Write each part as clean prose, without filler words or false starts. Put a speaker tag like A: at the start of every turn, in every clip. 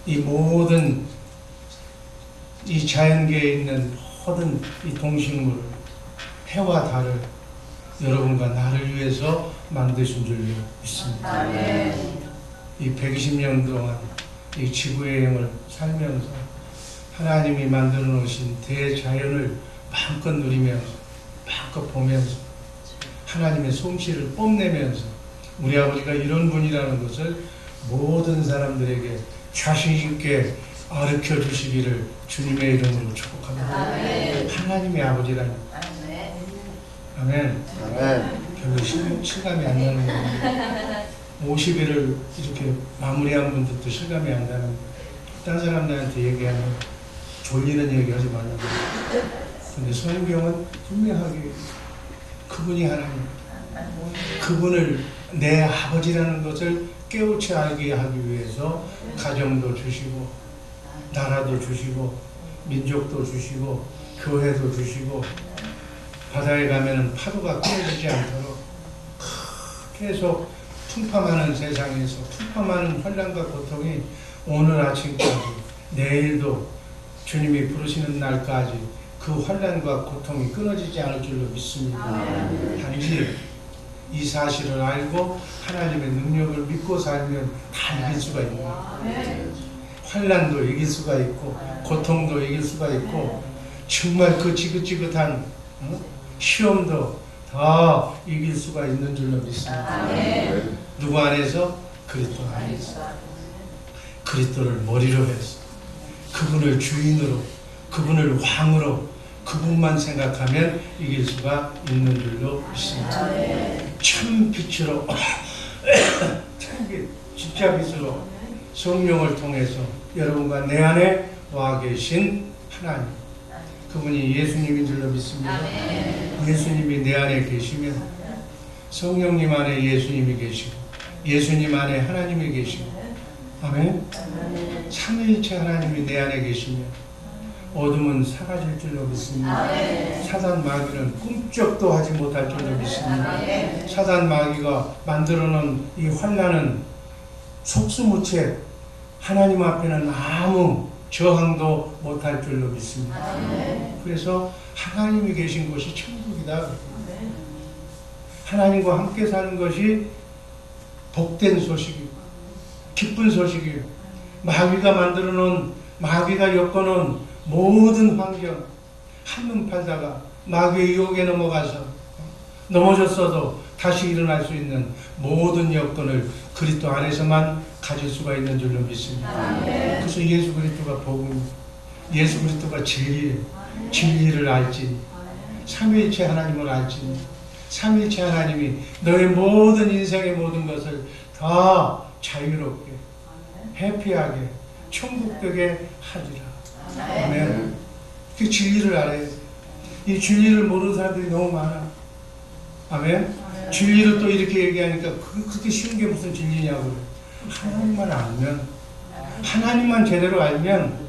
A: 이 모든 이 자연계에 있는 모든 이 동식물을, 해와 달을 여러분과 나를 위해서 만드신 줄로 믿습니다.
B: 아멘.
A: 이 120년 동안 이 지구여행을 살면서 하나님이 만들어 놓으신 대자연을 마음껏 누리면서, 마음껏 보면서, 하나님의 솜씨를 뽐내면서 우리 아버지가 이런 분이라는 것을 모든 사람들에게 자신 있게 가르쳐 주시기를 주님의 이름으로 축복합니다.
B: 아멘.
A: 하나님의 아버지라니.
B: 아멘.
A: 아멘.
C: 아멘.
A: 별로 실감이 안 나는 거예요. 50일을 이렇게 마무리한 분들도 실감이 안 나는 거예요. 딴 사람들한테 얘기하면 졸리는 얘기 하지 말라고. 근데 성경은 분명하게 그분이 하나님, 그분을 내 아버지라는 것을 깨우쳐 알게 하기 위해서 가정도 주시고, 나라도 주시고, 민족도 주시고, 교회도 주시고, 바다에 가면은 파도가 끊어지지 않도록 계속 풍파많은 세상에서 풍파많은 환난과 고통이 오늘 아침까지, 내일도 주님이 부르시는 날까지 그 환난과 고통이 끊어지지 않을 줄로 믿습니다. 단지 이 사실을 알고 하나님의 능력을 믿고 살면 다 이길 수가 있는 거예요. 환난도 이길 수가 있고, 고통도 이길 수가 있고, 정말 그 지긋지긋한 시험도 다 이길 수가 있는 줄로 믿습니다. 누구 안에서? 그리스도 안에서. 그리스도를 머리로 해서, 그분을 주인으로, 그분을 왕으로, 그분만 생각하면 이길 수가 있는 줄로 믿습니다. 참 빛으로 진짜 빛으로 성령을 통해서 여러분과 내 안에 와 계신 하나님, 그분이 예수님인 줄로 믿습니다. 예수님이 내 안에 계시면 성령님 안에 예수님이 계시고, 예수님 안에 하나님이 계시고, 아멘. 삼위일체 하나님이 내 안에 계시면 어둠은 사라질 줄로 믿습니다. 사단 마귀는 꿈쩍도 하지 못할 줄로 믿습니다. 사단 마귀가 만들어놓은 이 환난은 속수무책, 하나님 앞에는 아무 저항도 못할 줄로 믿습니다. 그래서 하나님이 계신 곳이 천국이다. 하나님과 함께 사는 것이 복된 소식이고 기쁜 소식이에요. 마귀가 만들어놓은, 마귀가 엮어놓은 모든 환경, 한눈 팔다가 마귀의 유혹에 넘어가서 넘어졌어도 다시 일어날 수 있는 모든 여건을 그리스도 안에서만 가질 수가 있는 줄로 믿습니다. 그래서 예수 그리스도가 복음, 예수 그리스도가 진리예요. 진리를 알지, 삼위일체 하나님을 알지, 삼위일체 하나님이 너의 모든 인생의 모든 것을 다 자유롭게, 해피하게, 천국되게 하리라. 아멘. 그 진리를 알아야 돼. 이 진리를 모르는 사람들이 너무 많아. 아멘. 진리를 또 이렇게 얘기하니까 그렇게 쉬운 게 무슨 진리냐고. 하나님만 알면, 하나님만 제대로 알면,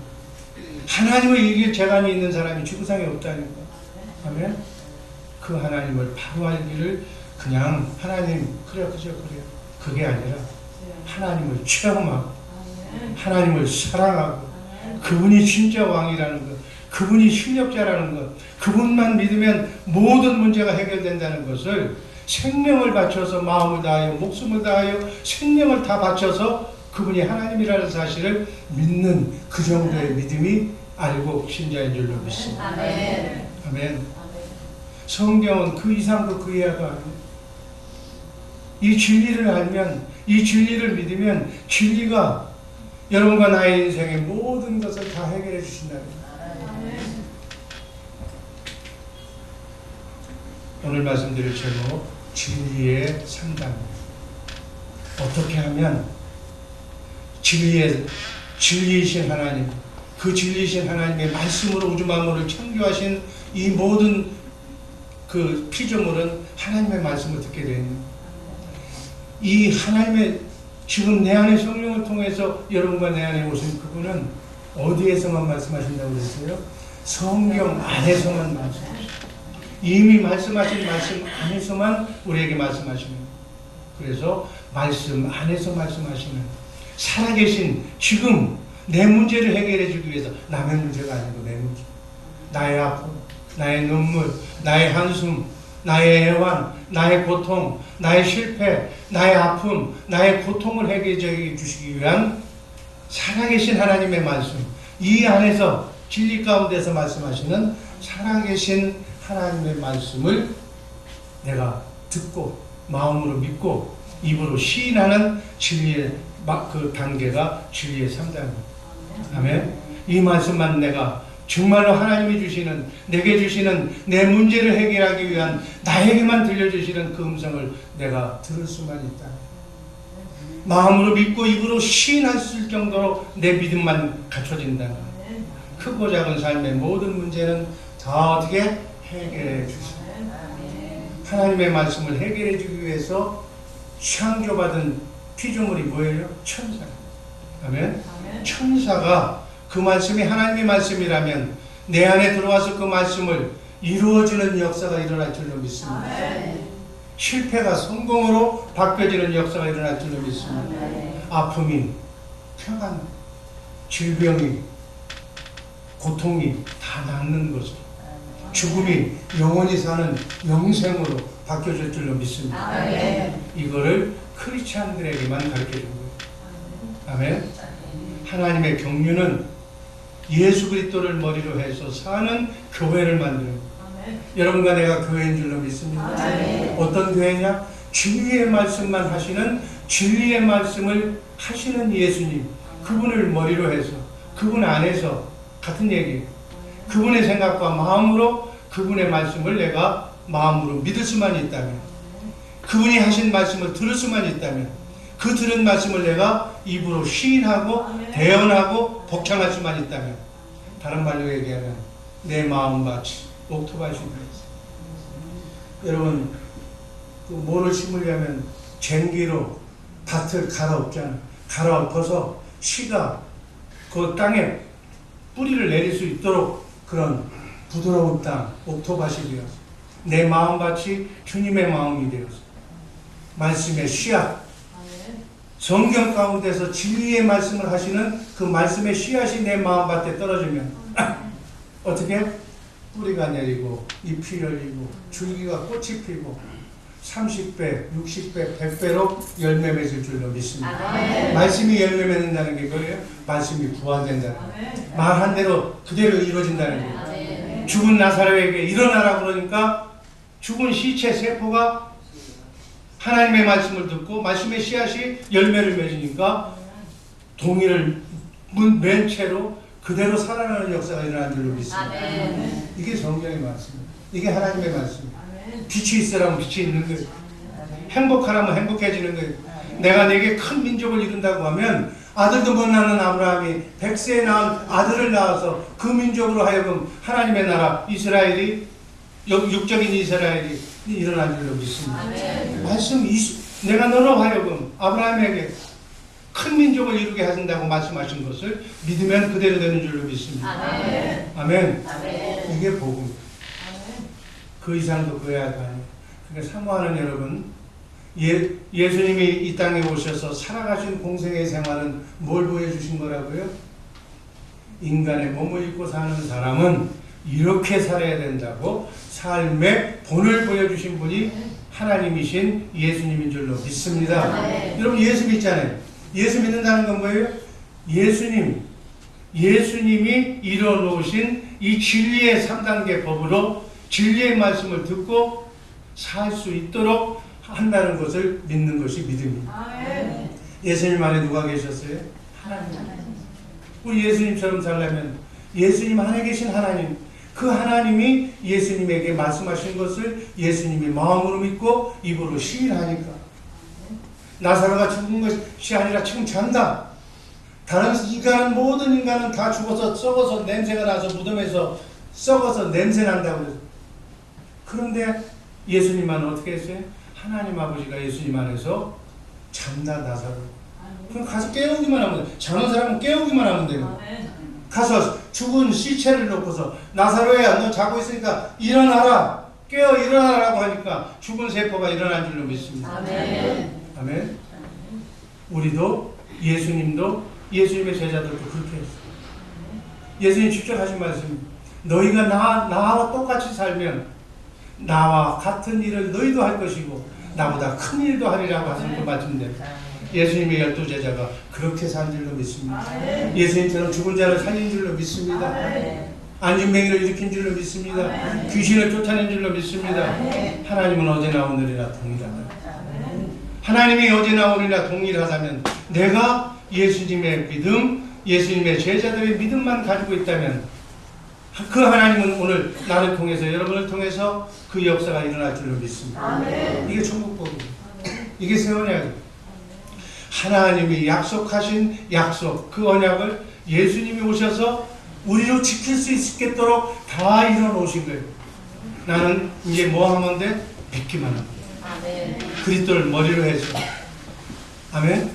A: 하나님을 이길 재간이 있는 사람이 지구상에 없다니까. 아멘. 그 하나님을 바로 알기를 그냥 하나님, 그래, 그게 아니라 하나님을 체험하고, 하나님을 사랑하고, 그분이 진짜 왕이라는 것, 그분이 실력자라는 것, 그분만 믿으면 모든 문제가 해결된다는 것을 생명을 바쳐서, 마음을 다하여, 목숨을 다하여, 생명을 다 바쳐서 그분이 하나님이라는 사실을 믿는 그 정도의 믿음이 알고 신자인 줄로 믿습니다. 아멘. 아멘. 성경은 그 이상도 그 이하도 아닙니다. 이 진리를 알면, 이 진리를 믿으면 진리가 여러분과 나의 인생의 모든 것을 다 해결해 주신다는 거예요. 오늘 말씀드릴 제목, 진리의 3단입니다. 어떻게 하면 진리이신 하나님, 그 진리이신 하나님의 말씀으로 우주 만물을 창조하신 이 모든 그 피조물은 하나님의 말씀을 듣게 되는, 이 하나님의 지금 내 안에 성령을 통해서 여러분과 내 안에 오신 그분은 어디에서만 말씀하신다고 그랬어요? 성경 안에서만 말씀하시죠. 이미 말씀하신 말씀 안에서만 우리에게 말씀하시는 거예요. 그래서 말씀 안에서 말씀하시는, 살아계신, 지금 내 문제를 해결해 주기 위해서, 남의 문제가 아니고 내 문제, 나의 아픔, 나의 눈물, 나의 한숨, 나의 애환, 나의 고통, 나의 실패, 나의 아픔, 나의 고통을 해결해 주시기 위한 살아계신 하나님의 말씀, 이 안에서 진리 가운데서 말씀하시는 살아계신 하나님의 말씀을 내가 듣고 마음으로 믿고 입으로 시인하는 진리의 그 단계가 진리의 3단입니다. 아멘. 이 말씀만 내가 정말로 하나님이 주시는, 내게 주시는 내 문제를 해결하기 위한 나에게만 들려주시는 그 음성을 내가 들을 수만 있다. 마음으로 믿고 입으로 시인할 수 있을 정도로 내 믿음만 갖춰진다면 크고 작은 삶의 모든 문제는 다 어떻게 해결해 주십니다. 하나님의 말씀을 해결해 주기 위해서 창조받은 피조물이 뭐예요? 천사. 아멘. 천사가 그 말씀이 하나님의 말씀이라면 내 안에 들어와서 그 말씀을 이루어지는 역사가 일어날 줄로 믿습니다. 실패가 성공으로 바뀌어지는 역사가 일어날 줄로 믿습니다. 아픔이 평안, 질병이, 고통이 다 낫는 것을, 죽음이 영원히 사는 영생으로 바뀌어질 줄로 믿습니다. 이거를 크리스찬들에게만 가르쳐준 거예요. 아멘. 하나님의 경륜은 예수 그리스도를 머리로 해서 사는 교회를 만드는 거예요. 여러분과 내가 교회인 줄로 믿습니다. 어떤 교회냐? 진리의 말씀만 하시는, 진리의 말씀을 하시는 예수님, 그분을 머리로 해서 그분 안에서 같은 얘기예요. 그분의 생각과 마음으로 그분의 말씀을 내가 마음으로 믿을 수만 있다면, 그분이 하신 말씀을 들을 수만 있다면, 그 들은 말씀을 내가 입으로 시인하고 대언하고 복창할 수만 있다면, 다른 말로 얘기하면 내 마음밭이 옥토밭이 되었어요. 여러분, 그 뭐를 심으려면 쟁기로 밭을 갈아엎잖아요. 갈아엎어서 씨가 그 땅에 뿌리를 내릴 수 있도록 그런 부드러운 땅, 옥토밭이 되었어요. 내 마음밭이 주님의 마음이 되었어요. 말씀의 씨앗, 성경 가운데서 진리의 말씀을 하시는 그 말씀의 씨앗이 내 마음밭에 떨어지면 어떻게? 뿌리가 내리고 잎이 열리고 줄기가 꽃이 피고 30배, 60배, 100배로 열매 맺을 줄로 믿습니다. 말씀이 열매 맺는다는 게 뭐예요? 말씀이 부활된다는 거예요. 말한 대로 그대로 이루어진다는 거예요. 죽은 나사로에게 일어나라 그러니까 죽은 시체 세포가 하나님의 말씀을 듣고 말씀의 씨앗이 열매를 맺으니까 동이를 맨 채로 그대로 살아나는 역사가 일어나는 줄로 믿습니다. 이게 성경의 말씀입니다. 이게 하나님의 말씀입니다. 빛이 있으라면 빛이 있는 거예요. 행복하라면 행복해지는 거예요. 내가 내게 큰 민족을 이룬다고 하면 아들도 못 낳는 아브라함이 100세에 낳은 아들을 낳아서 그 민족으로 하여금 하나님의 나라 이스라엘이, 육적인 이스라엘이 일어난 줄로 믿습니다. 말씀, 내가 너로 하여금 아브라함에게 큰 민족을 이루게 하신다고 말씀하신 것을 믿으면 그대로 되는 줄로 믿습니다. 아멘. 이게 복음입니다. 그 이상도 그 이하도 아니에요. 그러니까 사모하는 여러분, 예수님이 이 땅에 오셔서 살아가신 공생의 생활은 뭘 보여주신 거라고요? 인간의 몸을 입고 사는 사람은 이렇게 살아야 된다고 삶의 본을 보여주신 분이 하나님이신 예수님인 줄로 믿습니다. 여러분 예수 믿잖아요. 예수 믿는다는 건 뭐예요? 예수님이 이뤄놓으신 이 진리의 3단계 법으로 진리의 말씀을 듣고 살 수 있도록 한다는 것을 믿는 것이 믿음입니다. 예수님 안에 누가 계셨어요? 하나님. 우리 예수님처럼 살려면 예수님 안에 계신 하나님, 그 하나님이 예수님에게 말씀하신 것을 예수님이 마음으로 믿고 입으로 시인하니까 나사로가 죽은 것이 아니라 지금 잔다. 다른 인간은, 모든 인간은 다 죽어서 썩어서 냄새가 나서 무덤에서 썩어서 냄새 난다고 그래서. 그런데 예수님만 어떻게 했어요? 하나님 아버지가 예수님 안에서 잔다. 나사로. 그럼 가서 깨우기만 하면 돼. 자는 사람은 깨우기만 하면 돼요. 가서 죽은 시체를 놓고서 나사로야 너 자고 있으니까 일어나라. 깨어 일어나라고 하니까 죽은 세포가 일어난 줄로 믿습니다. 아멘. 우리도 예수님도 예수님의 제자들도 그렇게 했어요. 예수님 직접 하신 말씀, 너희가 나와 똑같이 살면 나와 같은 일을 너희도 할 것이고 나보다 큰 일도 하리라고 하신 그 말씀대로 예수님의 12제자가 그렇게 산 줄로 믿습니다. 예수님처럼 죽은 자를 살린 줄로 믿습니다. 안진뱅이를 일으킨 줄로 믿습니다. 귀신을 쫓아낸 줄로 믿습니다. 하나님은 어제나 오늘이나 동일하다. 하나님이 어제나 오늘이나 동일하다면 내가 예수님의 믿음, 예수님의 제자들의 믿음만 가지고 있다면 그 하나님은 오늘 나를 통해서 여러분을 통해서 그 역사가 일어날 줄로 믿습니다. 이게 천국복입니다. 이게 새 언약입니다. 하나님이 약속하신 약속, 그 언약을 예수님이 오셔서 우리로 지킬 수 있겠도록 다 이뤄놓으신 거예요. 나는 이제 뭐 하면 돼? 믿기만 합니다. 그리스도를 머리로 해서. 아멘?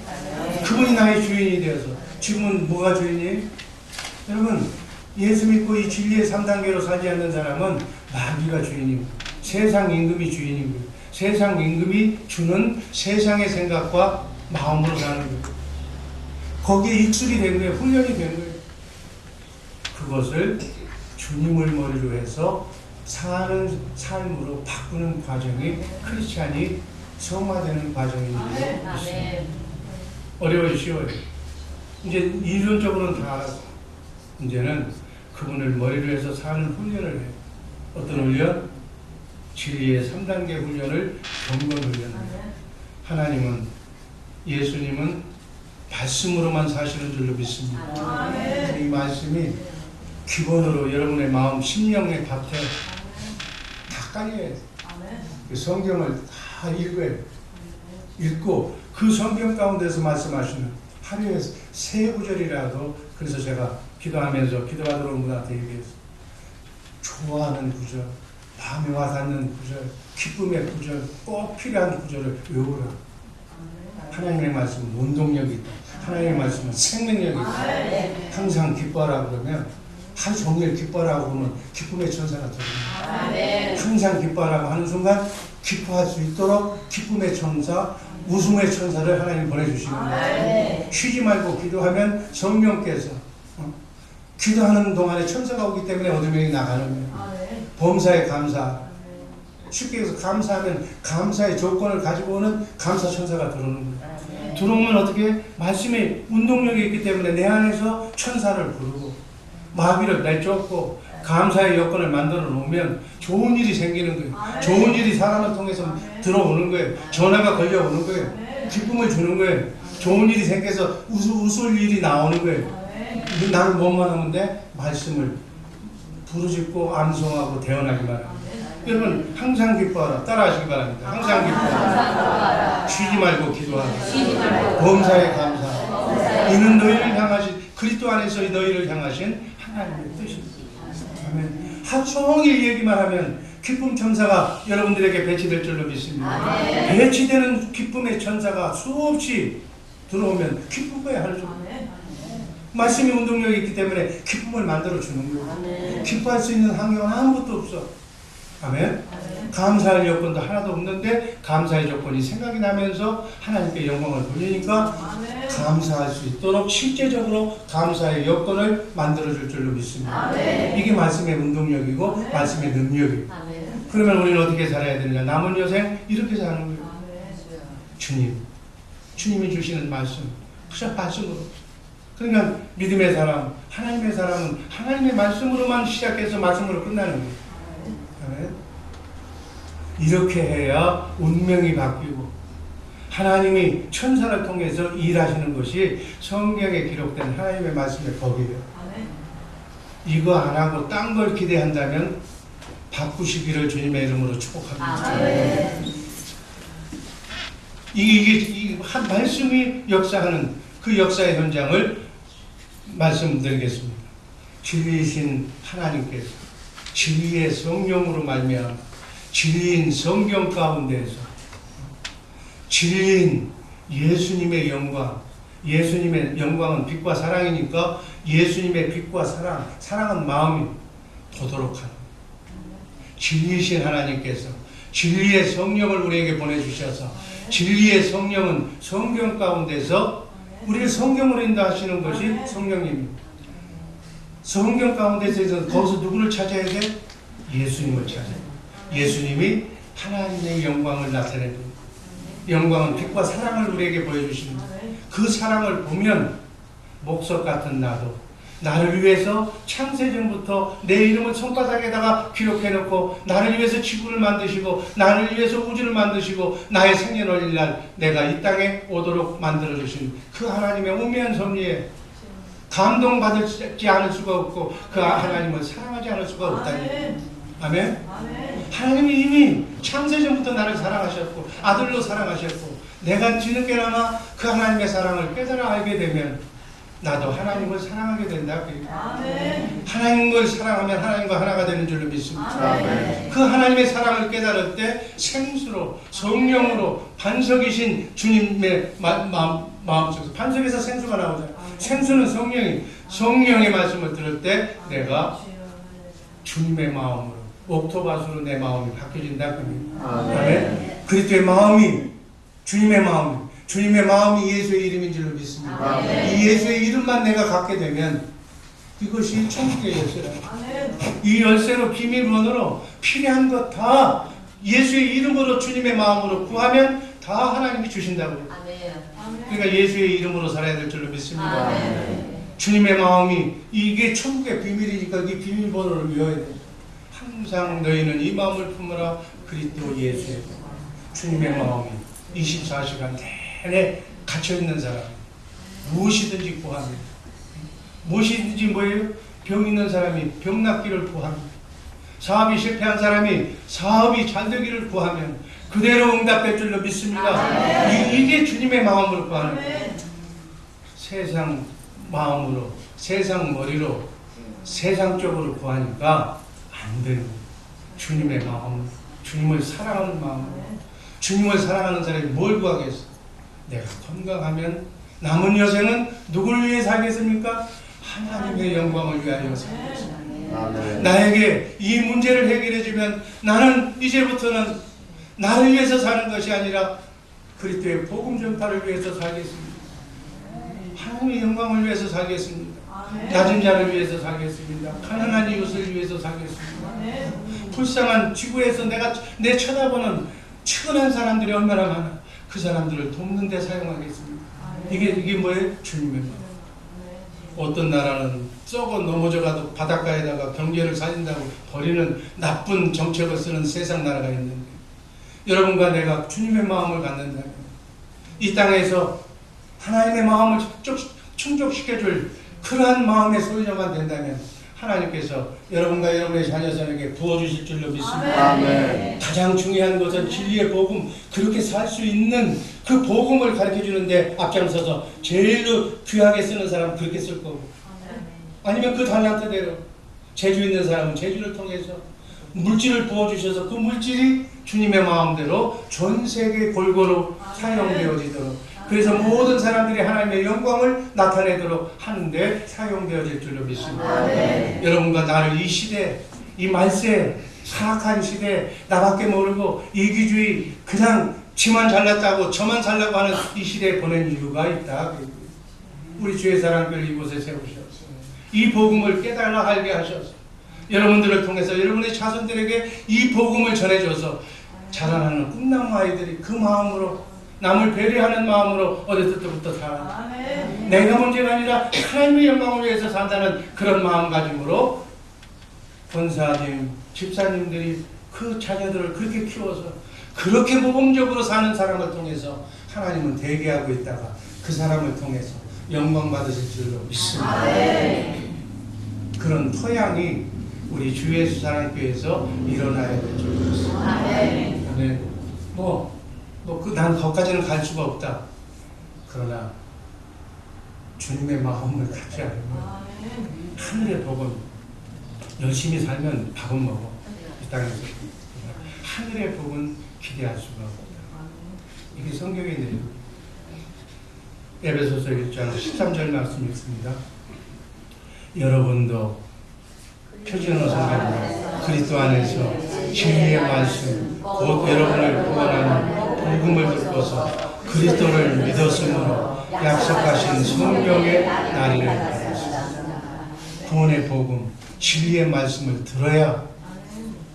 A: 그분이 나의 주인이 되어서. 지금은 뭐가 주인이에요? 여러분, 예수 믿고 이 진리의 3단계로 살지 않는 사람은 마귀가 주인이고 세상 임금이 주인이고 세상 임금이 주는 세상의 생각과 마음으로 사는 거예요. 거기에 익숙이 된 거예요. 훈련이 된 거예요. 그것을 주님을 머리로 해서 사는 삶으로 바꾸는 과정이 크리스찬이 성화되는 과정입니다. 어려워요, 쉬워요? 이제 이론적으로는 다 알았어. 이제는 그분을 머리로 해서 사는 훈련을 해요. 어떤 훈련? 진리의 3단계 훈련을 경건 훈련을 해요. 하나님은, 예수님은 말씀으로만 사시는 줄로 믿습니다. 이 말씀이 기본으로 여러분의 마음, 심령의 밭에 다 깔려야 돼요. 그 성경을 다 읽어야 돼요. 읽고 그 성경 가운데서 말씀하시는 하루에 3구절이라도, 그래서 제가 기도하면서 기도가 들어온 분한테 얘기했어요. 좋아하는 구절, 마음에 와닿는 구절, 기쁨의 구절, 꼭 필요한 구절을 외우라. 하나님의 말씀은 운동력이 있다. 하나님의 말씀은 생명력이 있다. 항상 기뻐하라 그러면 하루 종일 기뻐하라고 하면 기쁨의 천사가 들어옵니다. 항상 기뻐하라고 하는 순간 기뻐할 수 있도록 기쁨의 천사, 웃음의 천사를 하나님 보내주시는 거예요. 쉬지 말고 기도하면 성령께서 기도하는 동안에 천사가 오기 때문에 어둠이 나가는 거예요. 범사에 감사. 쉽게 해서 감사하면 감사의 조건을 가지고 오는 감사 천사가 들어오는 거예요. 들어오면 어떻게? 말씀에 운동력이 있기 때문에 내 안에서 천사를 부르고 마귀를 내쫓고 감사의 여건을 만들어 놓으면 좋은 일이 생기는 거예요. 좋은 일이 사람을 통해서 들어오는 거예요. 전화가 걸려오는 거예요. 기쁨을 주는 거예요. 좋은 일이 생겨서 웃을 일이 나오는 거예요. 나는 뭐만 하면 돼? 말씀을 부르짖고 암송하고 대언하기만 합니다. 여러분 항상 기뻐하라. 따라하시기 바랍니다. 항상 기뻐하라. 쉬지 말고 기도하라. 범사에 감사하라. 이는 너희를 향하신, 그리스도 안에서 너희를 향하신 하나님의 뜻입니다. 아멘. 하루 종일 얘기만 하면 기쁨 천사가 여러분들에게 배치될 줄로 믿습니다. 배치되는 기쁨의 천사가 수없이 들어오면 기쁘고야 하루 종일. 말씀이 운동력이 있기 때문에 기쁨을 만들어 주는 거예요. 기뻐할 수 있는 환경은 아무것도 없어. 아멘. 감사할 여건도 하나도 없는데 감사의 조건이 생각이 나면서 하나님께 영광을 돌리니까 감사할 수 있도록 실제적으로 감사의 여건을 만들어줄 줄로 믿습니다. 이게 말씀의 운동력이고 말씀의 능력이고. 그러면 우리는 어떻게 살아야 되느냐? 남은 여생 이렇게 사는 거예요. 주님이 주시는 말씀, 그저 말씀으로. 그러니까 믿음의 사람, 하나님의 사람은 하나님의 말씀으로만 시작해서 말씀으로 끝나는 거예요. 아멘. 이렇게 해야 운명이 바뀌고 하나님이 천사를 통해서 일하시는 것이 성경에 기록된 하나님의 말씀의 법이에요. 이거 안 하고 딴 걸 기대한다면 바꾸시기를 주님의 이름으로 축복합니다. 이게 한 말씀이 역사하는 그 역사의 현장을 말씀드리겠습니다. 진리이신 하나님께서 진리의 성령으로 말미암아 진리인 성경 가운데에서 진리인 예수님의 영광, 예수님의 영광은 빛과 사랑이니까 예수님의 빛과 사랑은 마음이 도도록 하는 진리이신 하나님께서 진리의 성령을 우리에게 보내주셔서 진리의 성령은 성경 가운데서 우리를 성경으로 인도하시는 것이 성령님입니다. 성경 가운데서 거기서 누구를 찾아야 돼? 예수님을 찾아야 돼. 예수님이 하나님의 영광을 나타내고 영광은 빛과 사랑을 우리에게 보여주십니다. 그 사랑을 보면 목석 같은 나도 나를 위해서 창세전부터 내 이름을 손바닥에다가 기록해놓고 나를 위해서 지구를 만드시고 나를 위해서 우주를 만드시고 나의 생년월일 날 내가 이 땅에 오도록 만들어주신 그 하나님의 오묘한 섭리에 감동받지 않을 수가 없고 그 하나님을 사랑하지 않을 수가 없다니. 아멘? 하나님이 이미 창세전부터 나를 사랑하셨고 아들로 사랑하셨고 내가 뒤늦게나마 그 하나님의 사랑을 깨달아 알게 되면 나도 하나님을 사랑하게 된다. 하나님을 사랑하면 하나님과 하나가 되는 줄로 믿습니다. 그 하나님의 사랑을 깨달을 때 생수로 성령으로 반석이신 주님의 마음속에서 반석에서 생수가 나오잖아요. 생수는 성령의 말씀을 들을 때 내가 주님의 마음으로 옥토바수로 내 마음이 바뀌어진다. 아멘. 그리스도의 마음이 주님의 마음이 예수의 이름인 줄로 믿습니다. 이 예수의 이름만 내가 갖게 되면 이것이 천국의 열쇠라. 이 열쇠로 비밀번호로 필요한 것 다 예수의 이름으로 주님의 마음으로 구하면 다 하나님이 주신다고요. 그러니까 예수의 이름으로 살아야 될 줄로 믿습니다. 주님의 마음이 이게 천국의 비밀이니까 이 비밀번호를 외워야 돼요. 항상 너희는 이 마음을 품으라. 그리스도 예수의 주님의 마음이 24시간 내내 갇혀있는 사람 무엇이든지 구합니다. 무엇이든지 뭐예요? 병 있는 사람이 병 낫기를 구합니다. 사업이 실패한 사람이 사업이 잘 되기를 구하면 그대로 응답될 줄로 믿습니다. 이게 주님의 마음으로 구하는 거예요. 세상 마음으로 세상 머리로 세상적으로 구하니까 안 되는 거예요. 주님의 마음, 주님을 사랑하는 마음으로. 주님을 사랑하는 사람이 뭘 구하겠어? 내가 건강하면 남은 여생은 누굴 위해 살겠습니까? 하나님의 영광을 위하여 살겠습니다. 나에게 이 문제를 해결해 주면 나는 이제부터는 나를 위해서 사는 것이 아니라 그리스도의 복음 전파를 위해서 살겠습니다. 하나님의 영광을 위해서 살겠습니다. 낮은 자를 위해서 살겠습니다. 가난한 이웃을 위해서 살겠습니다. 불쌍한 지구에서 내 쳐다보는 측은한 사람들이 얼마나 많아. 그 사람들을 돕는 데 사용하겠습니다. 이게 뭐예요? 주님의 마음. 어떤 나라는 썩어 넘어져가도 바닷가에다가 경제를 살린다고 버리는 나쁜 정책을 쓰는 세상 나라가 있는데 여러분과 내가 주님의 마음을 갖는다면 이 땅에서 하나님의 마음을 충족시켜줄 그러한 마음의 소유자만 된다면 하나님께서 여러분과 여러분의 자녀들에게 부어주실 줄로 믿습니다. 아멘. 가장 중요한 것은 진리의 복음, 그렇게 살 수 있는 그 복음을 가르쳐주는데 앞장서서 제일로 귀하게 쓰는 사람은 그렇게 쓸 거고, 아니면 그 달란트대로 재주 있는 사람은 재주를 통해서 물질을 부어주셔서 그 물질이 주님의 마음대로 전 세계 골고루 사용되어지도록, 그래서 모든 사람들이 하나님의 영광을 나타내도록 하는데 사용되어질 줄로 믿습니다. 여러분과 나를 이 시대, 이 말세, 사악한 시대, 나밖에 모르고 이기주의, 그냥 지만 잘났다고 저만 살라고 하는 이 시대에 보낸 이유가 있다. 우리 주의 사랑교를 이곳에 세우셔서 이 복음을 깨달아 알게 하셔서 여러분들을 통해서 여러분의 자손들에게 이 복음을 전해줘서 자라나는 꿈나무 아이들이 그 마음으로, 남을 배려하는 마음으로 어렸을 때부터 살아. 내가 문제가 아니라 하나님의 영광을 위해서 산다는 그런 마음가짐으로 권사님, 집사님들이 그 자녀들을 그렇게 키워서 그렇게 모범적으로 사는 사람을 통해서 하나님은 대개하고 있다가 그 사람을 통해서 영광 받으실 줄로 믿습니다. 그런 토양이 우리 주 예수 사랑교회에서 일어나야 될 줄로 믿습니다. 네. 난 거기까지는 갈 수가 없다. 그러나 주님의 마음을 갖지 않으면 하늘의 복은, 열심히 살면 밥은 먹어. 이 땅에서. 하늘의 복은 기대할 수가 없다. 이게 성경의 내용입니다. 에베소서 1장 13절 말씀 읽습니다. 여러분도 표준어 성경으로 그리스도 안에서 진리의 말씀, 곧 여러분을 구원하는 복음을 듣고서 그리스도를 믿었으므로 약속하신 성령의 날을 받았습니다. 구원의 복음, 진리의 말씀을 들어야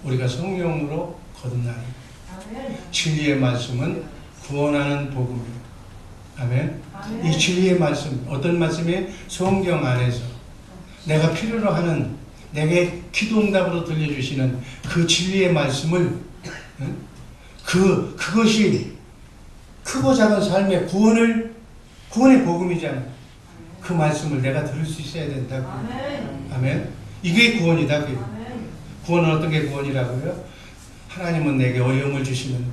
A: 우리가 성령으로 거듭나니 진리의 말씀은 구원하는 복음이에요. 아멘. 이 진리의 말씀, 어떤 말씀이 성경 안에서 내가 필요로 하는, 내게 기도응답으로 들려주시는 그 진리의 말씀을, 그것이 크고 작은 삶의 구원의 복음이잖아요. 그 말씀을 내가 들을 수 있어야 된다고. 아멘. 이게 구원이다. 구원은 어떤 게 구원이라고요? 하나님은 내게 어려움을 주시는데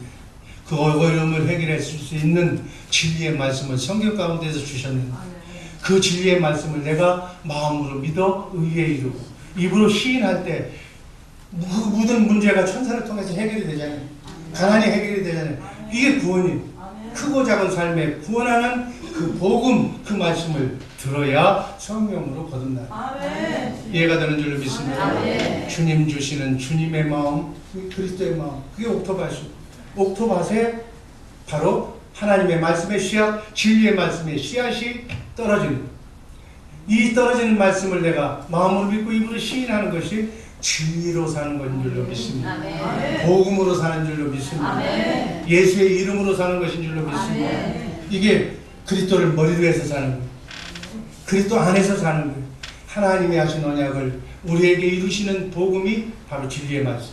A: 그 어려움을 해결할 수 있는 진리의 말씀을 성경 가운데서 주셨는데 그 진리의 말씀을 내가 마음으로 믿어 의에 이루고 입으로 시인할 때 모든 문제가 천사를 통해서 해결이 되잖아요. 가난이 해결이 되잖아요. 이게 구원이에요. 크고 작은 삶에 구원하는 그 복음, 그 말씀을 들어야 성령으로 거듭나요. 이해가 되는 줄로 믿습니다. 아멘. 주님 주시는 주님의 마음, 그리스도의 마음, 그게 옥토밭에 바로 하나님의 말씀의 씨앗, 진리의 말씀의 씨앗이 떨어지는, 이 떨어지는 말씀을 내가 마음으로 믿고 입으로 시인하는 것이 진리로 사는 것인 줄로 믿습니다. 아멘. 복음으로 사는 줄로 믿습니다. 아멘. 예수의 이름으로 사는 것인 줄로 믿습니다. 아멘. 이게 그리스도를 머리로 해서 사는 거예요. 그리스도 안에서 사는 거예요. 하나님이 하신 언약을 우리에게 이루시는 복음이 바로 진리의 말씀.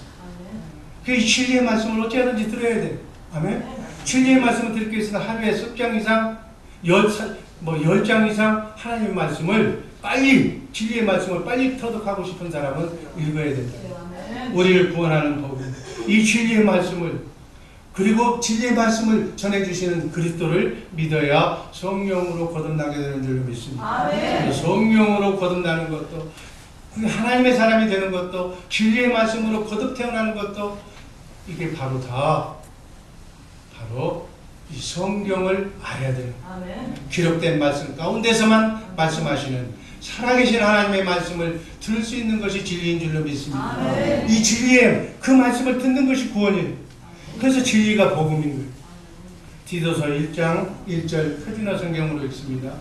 A: 그 진리의 말씀을 어찌하든지 들어야 돼요. 아멘. 진리의 말씀을 듣기 위해서는 하루에 10장 이상, 10장 이상 하나님의 말씀을 빨리, 진리의 말씀을 빨리 터득하고 싶은 사람은 읽어야 된다. 우리를 구원하는 복음, 이 진리의 말씀을, 그리고 진리의 말씀을 전해주시는 그리스도를 믿어야 성령으로 거듭나게 되는 줄로 믿습니다. 아멘. 성령으로 거듭나는 것도, 하나님의 사람이 되는 것도, 진리의 말씀으로 거듭 태어나는 것도, 이게 바로 이 성경을 알아야 돼요. 아멘. 기록된 말씀 가운데서만 말씀하시는 살아계신 하나님의 말씀을 들을 수 있는 것이 진리인 줄로 믿습니다. 아멘. 이 진리의 그 말씀을 듣는 것이 구원이에요. 그래서 진리가 복음인 거예요. 디도서 1장 1절 표준어 성경으로 읽습니다.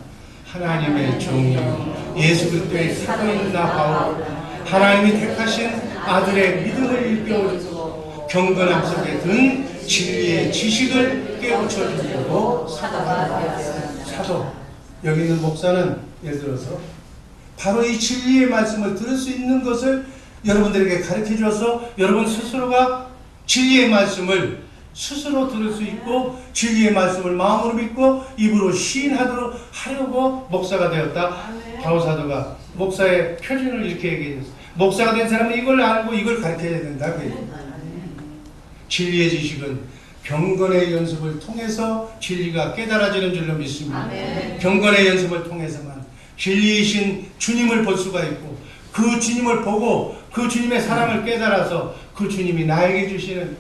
A: 하나님의 종이요 예수 그리스도의 사도인 나 바울, 하나님이 택하신 아들의 믿음을 일깨워주고 경건함 속에 든 진리의 지식을 깨우쳐 주려고 사도가 되었습니다. 사도, 여기 있는 목사는 예를 들어서 바로 이 진리의 말씀을 들을 수 있는 것을 여러분들에게 가르쳐 줘서 여러분 스스로가 진리의 말씀을 스스로 들을 수 있고 진리의 말씀을 마음으로 믿고 입으로 시인하도록 하려고 목사가 되었다. 바울 사도가 목사의 표준을 이렇게 얘기했어요. 목사가 된 사람은 이걸 알고 이걸 가르쳐야 된다. 진리의 지식은 경건의 연습을 통해서 진리가 깨달아지는 줄로 믿습니다. 아멘. 경건의 연습을 통해서만 진리이신 주님을 볼 수가 있고 그 주님을 보고 그 주님의 사랑을 깨달아서 그 주님이 나에게 주시는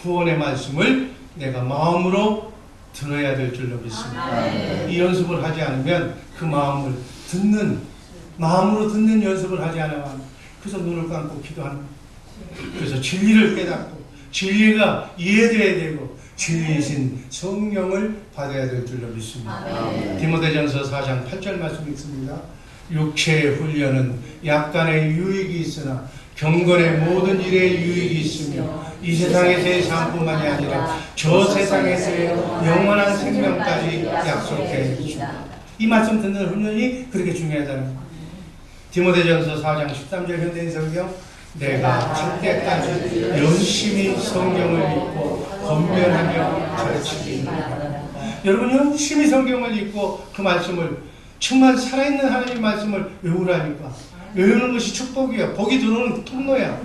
A: 구원의 말씀을 내가 마음으로 들어야 될 줄로 믿습니다. 아멘. 이 연습을 하지 않으면 그 마음으로 듣는 연습을 하지 않으면 그래서 눈을 감고 기도하는 거예요. 그래서 진리를 깨닫고 진리가 이해되어야 되고 진리이신 성령을 받아야 될 줄로 믿습니다. 아멘. 디모데전서 4장 8절 말씀 읽습니다. 육체의 훈련은 약간의 유익이 있으나 경건의 모든 일에 유익이 있으며 이 세상에서의 삶뿐만이 아니라 저 세상에서의 영원한 생명까지 약속해 주십니다. 이 말씀 듣는 훈련이 그렇게 중요하다는 겁니다. 디모데전서 4장 13절 현대인 성경, 내가 갈 때까지 열심히 성경을 읽고 권면하며 가르치기 바랍니다. 여러분 열심히 성경을 읽고 그 말씀을 정말 살아있는 하나님 말씀을 외우라니까. 외우는 것이 축복이야. 복이 들어오는 통로야.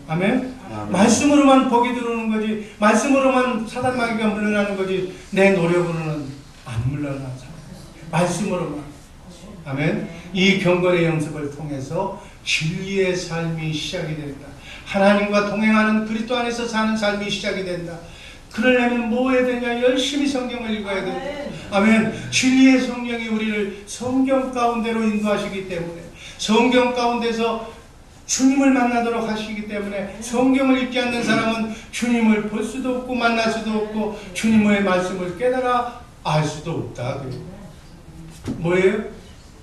A: 아멘? 말씀으로만 복이 들어오는 거지, 말씀으로만 사단 마귀가 물러나는 거지, 내 노력으로는 안 물러나. 말씀으로만. 아멘? 이 경건의 연습을 통해서 진리의 삶이 시작이 된다. 하나님과 동행하는 그리스도 안에서 사는 삶이 시작이 된다. 그러려면 뭐 해야 되냐? 열심히 성경을 읽어야 된다. 아멘. 진리의 성령이 우리를 성경 가운데로 인도하시기 때문에, 성경 가운데서 주님을 만나도록 하시기 때문에, 성경을 읽지 않는 사람은 주님을 볼 수도 없고 만날 수도 없고 주님의 말씀을 깨달아 알 수도 없다. 뭐예요?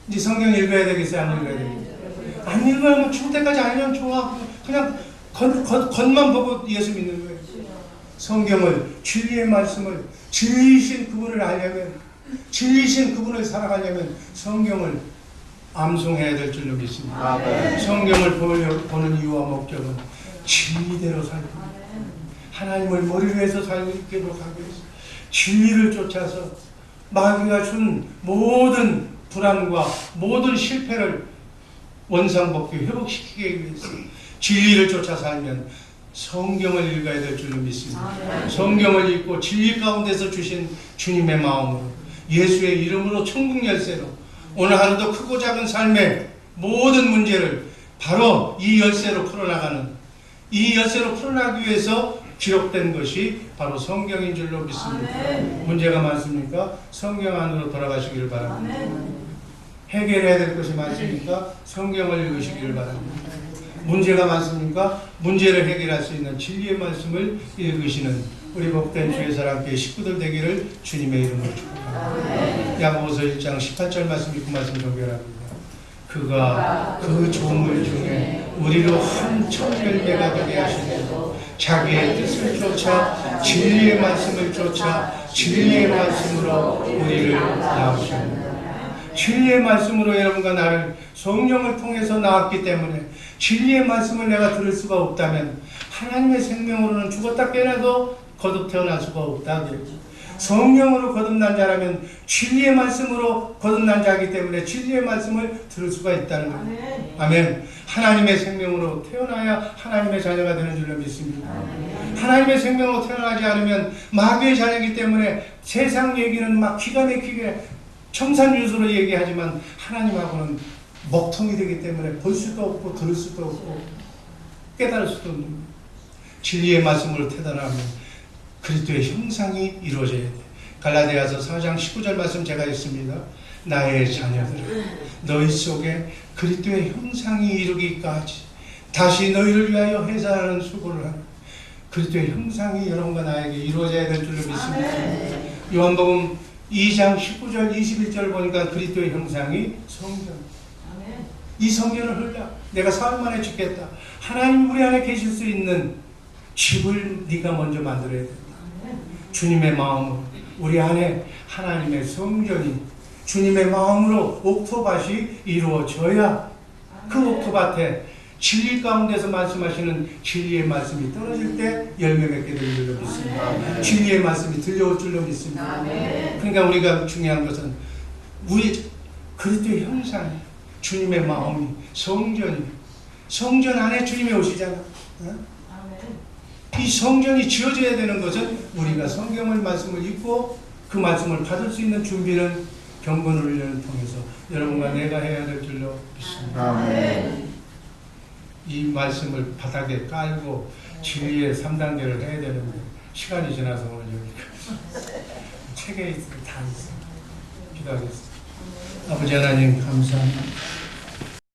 A: 이제 성경 읽어야 되겠어요? 안 읽어야 되겠어요? 안 읽으면 죽을 때까지 알면 좋아. 그냥 겉만 보고 예수 믿는 거예요. 성경을, 진리의 말씀을, 진리이신 그분을 알려면, 진리이신 그분을 살아가려면 성경을 암송해야 될 줄로 믿습니다. 성경을 보는 이유와 목적은 진리대로 살고 하나님을 머리로 해서 살도록 하기 위해서 진리를 쫓아서 마귀가 준 모든 불안과 모든 실패를 원상복귀 회복시키기 위해서 진리를 쫓아 살면 성경을 읽어야 될 줄로 믿습니다. 성경을 읽고 진리 가운데서 주신 주님의 마음으로 예수의 이름으로 천국 열쇠로 오늘 하루도 크고 작은 삶의 모든 문제를 바로 이 열쇠로 풀어나가는, 이 열쇠로 풀어나가기 위해서 기록된 것이 바로 성경인 줄로 믿습니다. 문제가 많습니까? 성경 안으로 돌아가시기를 바랍니다. 해결해야 될 것이 많습니까? 성경을 읽으시기를 바랍니다. 문제가 많습니까? 문제를 해결할 수 있는 진리의 말씀을 읽으시는 우리 복된 주의 사랑교회 식구들 되기를 주님의 이름으로 축복합니다. 야고보서 1장 18절 말씀 읽고 말씀 종결합니다. 그가 그 조물 중에 우리로 한 천열매가 되게 하시고 자기의 뜻을 쫓아 진리의 말씀을 쫓아 진리의 말씀으로 우리를 낳으셨습니다. 진리의 말씀으로 여러분과 나를 성령을 통해서 낳았기 때문에 진리의 말씀을 내가 들을 수가 없다면 하나님의 생명으로는 죽었다 깨어나도 거듭 태어날 수가 없다. 성령으로 거듭난 자라면 진리의 말씀으로 거듭난 자이기 때문에 진리의 말씀을 들을 수가 있다는 거예요. 아멘. 하나님의 생명으로 태어나야 하나님의 자녀가 되는 줄로 믿습니다. 하나님의 생명으로 태어나지 않으면 마귀의 자녀이기 때문에 세상 얘기는 막 기가 막히게 청산유수로 얘기하지만 하나님하고는 먹통이 되기 때문에 볼 수도 없고 들을 수도 없고 깨달을 수도 없는 거예요. 진리의 말씀으로 태어나면 그리스도의 형상이 이루어져야 돼. 갈라디아서 4장 19절 말씀 제가 읽습니다. 나의 자녀들아 너희 속에 그리스도의 형상이 이루기까지 다시 너희를 위하여 회사하는 수고를 하는 그리스도의 형상이 여러분과 나에게 이루어져야 될 줄로 믿습니다. 요한복음 2장 19절 21절 보니까 그리스도의 형상이 성전. 이 성전을 흘려 내가 사흘 만에 짓겠다. 하나님 우리 안에 계실 수 있는 집을 네가 먼저 만들어야 된다. 주님의 마음으로 우리 안에 하나님의 성전이 주님의 마음으로 옥토밭이 이루어져야 그 옥토밭에 진리 가운데서 말씀하시는 진리의 말씀이 떨어질 때 열매 맺게 될 줄로 믿습니다. 진리의 말씀이 들려올 줄로 믿습니다. 그러니까 우리가 중요한 것은 우리 그리스도의 형상, 주님의 마음이 성전이 성전 안에 주님이 오시잖아. 이 성전이 지어져야 되는 것은 우리가 성경을 말씀을 읽고 그 말씀을 받을 수 있는 준비는 경건 훈련을 통해서 여러분과 내가 해야 될 줄로 믿습니다. 이 말씀을 바닥에 깔고 진리의 3단계를 해야 되는데 시간이 지나서 오늘 여기까지 책에 다 있어요. 기도하겠습니다. 아버지 하나님 감사합니다.